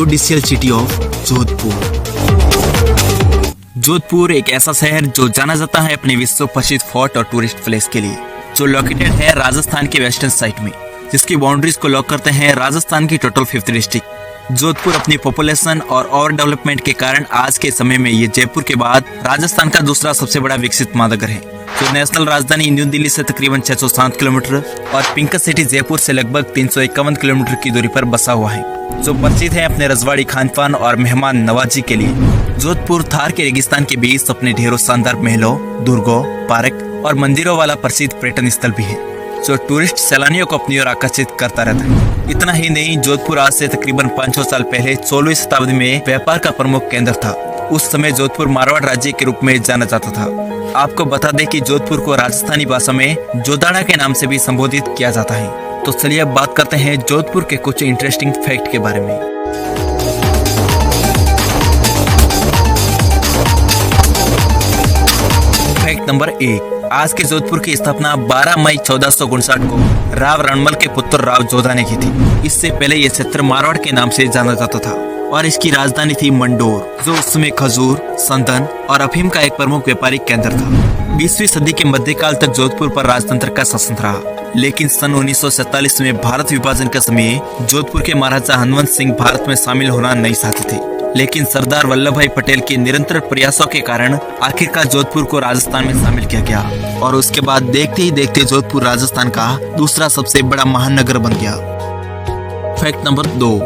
Judicial city of Jodhpur. Jodhpur एक ऐसा शहर जो जाना जाता है अपने विश्व प्रसिद्ध फोर्ट और टूरिस्ट प्लेस के लिए, जो लोकेटेड है राजस्थान के वेस्टर्न साइड में, जिसकी बाउंड्रीज को लॉक करते हैं राजस्थान की टोटल 5th डिस्ट्रिक्ट। जोधपुर अपनी पॉपुलेशन और ओवर डेवलपमेंट के कारण आज के समय में ये जयपुर के बाद राजस्थान का दूसरा सबसे बड़ा विकसित महानगर है, जो नेशनल राजधानी न्यू दिल्ली से तकरीबन 607 किलोमीटर और पिंक सिटी जयपुर से लगभग 351 किलोमीटर की दूरी पर बसा हुआ है, जो प्रसिद्ध है अपने रजवाड़ी खानपान और मेहमान नवाजी के लिए। जोधपुर थार के रेगिस्तान के बीच अपने ढेरों शानदार महलों, दुर्गों, पार्क और मंदिरों वाला प्रसिद्ध पर्यटन स्थल भी है, जो टूरिस्ट सैलानियों को अपनी ओर आकर्षित करता रहता है। इतना ही नहीं, जोधपुर आज से तकरीबन 500 साल पहले 16वीं शताब्दी में व्यापार का प्रमुख केंद्र था। उस समय जोधपुर मारवाड़ राज्य के रूप में जाना जाता था। आपको बता दें कि जोधपुर को राजस्थानी भाषा में जोदाड़ा के नाम से भी संबोधित किया जाता है। तो चलिए अब बात करते हैं जोधपुर के कुछ इंटरेस्टिंग फैक्ट के बारे में। फैक्ट नंबर 1, आज के जोधपुर की स्थापना 12 मई 1459 को राव रणमल के पुत्र राव जोधा ने की थी। इससे पहले यह क्षेत्र मारवाड़ के नाम से जाना जाता था और इसकी राजधानी थी मंडोर, जो उस समय खजूर, संदन और अफीम का एक प्रमुख व्यापारिक केंद्र था। 20वीं सदी के मध्यकाल तक जोधपुर पर राजतंत्र का शासन रहा, लेकिन सन 1947 में भारत विभाजन के समय जोधपुर के महाराजा हनुमंत सिंह भारत में शामिल होना नहीं चाहते थे, लेकिन सरदार वल्लभ भाई पटेल के निरंतर प्रयासों के कारण आखिरकार जोधपुर को राजस्थान में शामिल किया गया और उसके बाद देखते ही देखते जोधपुर राजस्थान का दूसरा सबसे बड़ा महानगर बन गया। फैक्ट नंबर 2,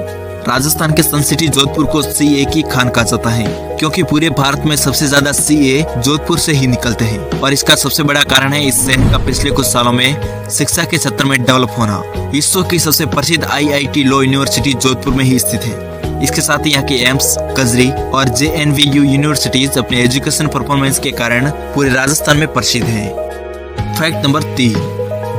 राजस्थान के सन सिटी जोधपुर को CA की खान कहा जाता है, क्योंकि पूरे भारत में सबसे ज्यादा CA जोधपुर से ही निकलते हैं और इसका सबसे बड़ा कारण है इस शहर का पिछले कुछ सालों में शिक्षा के क्षेत्र में डेवलप होना। विश्व की सबसे प्रसिद्ध IIT लॉ यूनिवर्सिटी जोधपुर में ही स्थित है। इसके साथ ही यहाँ के एम्स, कजरी और JNVU यूनिवर्सिटीज अपने एजुकेशन परफॉर्मेंस के कारण पूरे राजस्थान में प्रसिद्ध हैं। फैक्ट नंबर 3,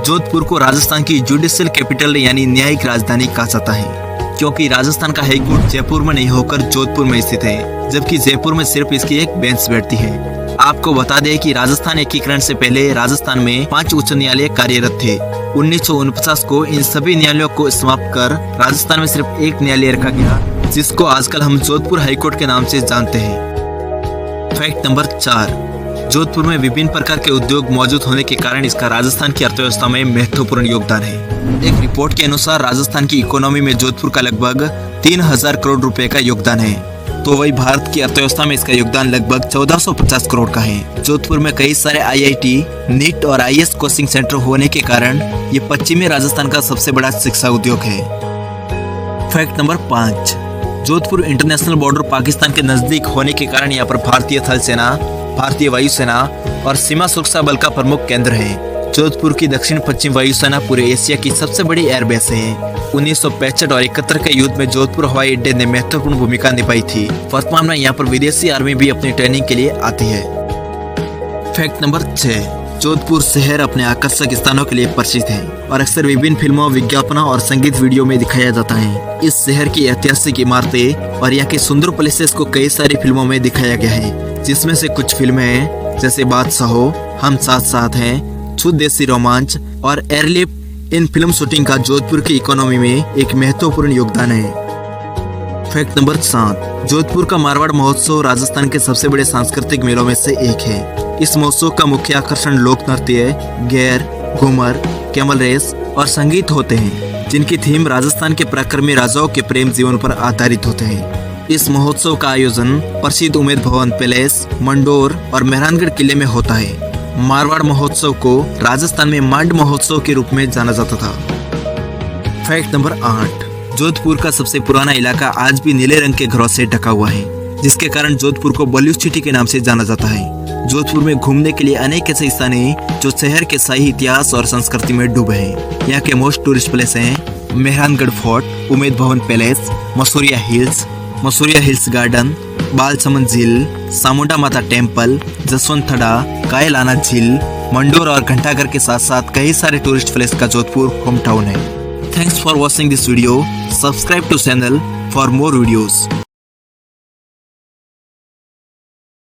जोधपुर को राजस्थान की जुडिशियल कैपिटल यानी न्यायिक राजधानी कहा जाता है, क्योंकि राजस्थान का हाई कोर्ट जयपुर में नहीं होकर जोधपुर में स्थित है, जबकि जयपुर में सिर्फ इसकी एक बेंच बैठती है। आपको बता दें कि राजस्थान एकीकरण से पहले राजस्थान में 5 उच्च न्यायालय कार्यरत थे। 1949 को इन सभी न्यायालयों को समाप्त कर राजस्थान में सिर्फ एक न्यायालय रखा गया, जिसको आजकल हम जोधपुर हाईकोर्ट के नाम से जानते हैं। फैक्ट नंबर 4, जोधपुर में विभिन्न प्रकार के उद्योग मौजूद होने के कारण इसका राजस्थान की अर्थव्यवस्था में महत्वपूर्ण योगदान है। एक रिपोर्ट के अनुसार राजस्थान की इकोनॉमी में जोधपुर का लगभग 3000 करोड़ रुपए का योगदान है, तो वही भारत की अर्थव्यवस्था में इसका योगदान लगभग 1450 करोड़ का है। जोधपुर में कई सारे IIT, NEET और IAS कोचिंग सेंटर होने के कारण ये पश्चिमी राजस्थान का सबसे बड़ा शिक्षा उद्योग है। Fact number 5, Jodhpur international border Pakistan के नजदीक होने के कारण यहाँ पर भारतीय थल सेना, भारतीय वायुसेना और सीमा सुरक्षा बल का प्रमुख केंद्र है। जोधपुर की दक्षिण पश्चिम वायुसेना पूरे एशिया की सबसे बड़ी एयरबेस है। 1965 और 71 के युद्ध में जोधपुर हवाई अड्डे ने महत्वपूर्ण भूमिका निभाई थी। वर्तमान में यहाँ पर विदेशी आर्मी भी अपनी ट्रेनिंग के लिए आती है। फैक्ट नंबर 6, जोधपुर शहर अपने आकर्षक स्थानों के लिए प्रसिद्ध है और अक्सर विभिन्न फिल्मों, विज्ञापनों और संगीत वीडियो में दिखाया जाता है। इस शहर की ऐतिहासिक इमारतें और यहाँ के सुंदर प्लेसेस को कई सारी फिल्मों में दिखाया गया है, जिसमें से कुछ फिल्में हैं जैसे बादशाहो, हम साथ साथ हैं, छुत देसी रोमांच और एयरलिफ्ट। इन फिल्म शूटिंग का जोधपुर की इकोनॉमी में एक महत्वपूर्ण योगदान है। फैक्ट नंबर 7, जोधपुर का मारवाड़ महोत्सव राजस्थान के सबसे बड़े सांस्कृतिक मेलों में से एक है। इस महोत्सव का मुख्य आकर्षण लोक नृत्य, गैर, घूमर, कैमल रेस और संगीत होते हैं, जिनकी थीम राजस्थान के पराक्रमी राजाओं के प्रेम जीवन पर आधारित होते हैं। इस महोत्सव का आयोजन प्रसिद्ध उमेद भवन पैलेस, मंडोर और मेहरानगढ़ किले में होता है। मारवाड़ महोत्सव को राजस्थान में मांड महोत्सव के रूप में जाना जाता था। फैक्ट नंबर 8, जोधपुर का सबसे पुराना इलाका आज भी नीले रंग के घरों से ढका हुआ है, जिसके कारण जोधपुर को बॉलीवुड सिटी के नाम से जाना जाता है। जोधपुर में घूमने के लिए अनेक ऐसे स्थान हैं जो शहर के शाही इतिहास और संस्कृति में डूबे हैं। यहाँ के मोस्ट टूरिस्ट प्लेस हैं Mehrangarh fort, Umaid Bhawan palace, Masuria hills garden, Balsamand झील, सामुंडा माता टेम्पल, जसवंत थड़ा, कायलाना झील, मंडोर और घंटाघर के साथ साथ कई सारे टूरिस्ट प्लेस का जोधपुर होम टाउन है। Thanks for watching this video. Subscribe to channel for more videos.